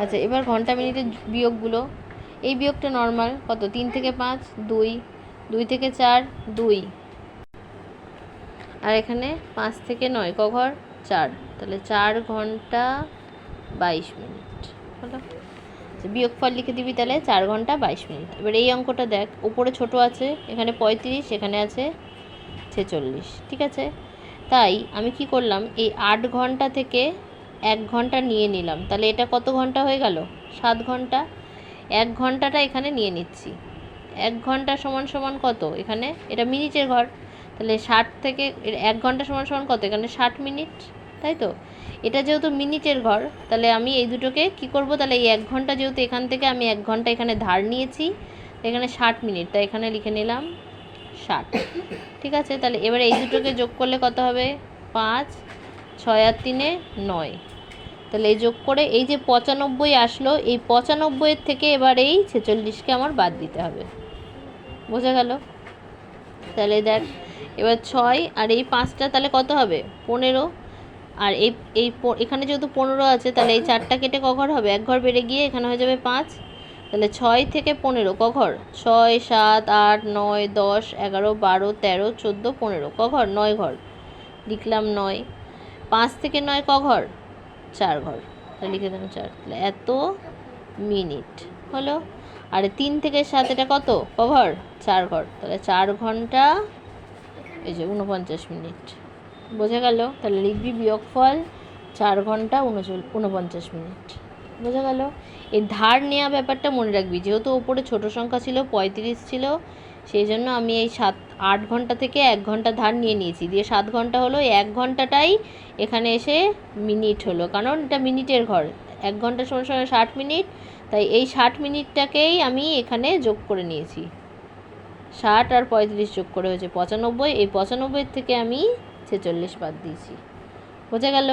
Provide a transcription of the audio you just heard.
আচ্ছা, এবার ঘন্টা মিনিটের বিয়োগগুলো। এই বিয়োগটা নর্মাল, কত? 3 থেকে 5 2, 2 থেকে 4 2, আর এখানে 5 থেকে 9 ক ঘর? 4, তাহলে 4 ঘন্টা 22 মিনিট হলো। বিয়োগফল লিখে দিবি তাহলে 4 ঘন্টা 22 মিনিট। এবার এই অঙ্কটা দেখ, উপরে ছোট আছে, এখানে 35, এখানে আছে 46, ঠিক আছে? তাই আমি কি করলাম, এই 8 ঘন্টা থেকে 1 ঘন্টা নিয়ে নিলাম, তাহলে এটা কত ঘন্টা হয়ে গেল? 7 ঘন্টা। 1 ঘন্টাটা এখানে নিয়ে নিচ্ছি। 1 ঘন্টা সমান সমান কত? এখানে এটা মিনিটের ঘর, তাহলে 60 থেকে 1 ঘন্টা সমান সমান কত? এখানে 60 মিনিট, তাই তো? এটা যেহেতু মিনিটের ঘর, তাহলে আমি এই দুটোকে কি করব, তাহলে এই 1 ঘন্টা যেহেতু এখান থেকে আমি 1 ঘন্টা এখানে ধার নিয়েছি, এখানে 60 মিনিট, তাই এখানে লিখে নিলাম 60, ঠিক আছে? তাহলে এবারে এই দুটোকে যোগ করলে কত হবে? 5, 6 আর 3 9, তাহলে এই যোগ করে এই যে 95 আসলো, এই 95 থেকে এবার এই 46কে আমার বাদ দিতে হবে। বোঝা গেল? তাহলে দেখ, এবার 6 আর এই 5টা তাহলে কত হবে? 15, আর এখানে যেহেতু 15 আছে, তাহলে এই 4টা কেটে ক ঘর হবে? 1 ঘর বেড়ে গিয়ে এখানে হয়ে যাবে 5, তাহলে 6 থেকে 15 ক ঘর? 6 7 8 9 10 11 12 13 14 15 ক ঘর? 9 ঘর, লিখলাম 9। 5 থেকে 9 ক ঘর? 4 ঘর, তাহলে লিখে দিলাম 4, তাহলে এত মিনিট হলো। আর 3 থেকে 7 এটা কত? ক ঘর? 4 ঘর, তাহলে 4 ঘন্টা এই যে 49 মিনিট। বোঝা গেল? তাহলে লিখবি বিয়োগফল 4 ঘন্টা 49 মিনিট। বোঝা গেল? এই ধার নেওয়া ব্যাপারটা মনে রাখবি, যেহেতু ওপরে ছোট সংখ্যা ছিল 35 ছিল, সেই জন্য আমি এই 8 ঘন্টা থেকে 1 ঘন্টা ধার নিয়ে নিয়েছি, দিয়ে 7 ঘন্টা হলো। 1 ঘন্টাটাই এখানে এসে মিনিট হলো, কারণ এটা মিনিটের ঘর। 1 ঘন্টা সমান সমান 60 মিনিট, তাই এই 60 মিনিটটাকেই আমি এখানে যোগ করে নিয়েছি। 60 আর 35 যোগ করে হয়েছে 95, এই 95 থেকে আমি 46 বাদ দিয়েছি। বোঝা গেল?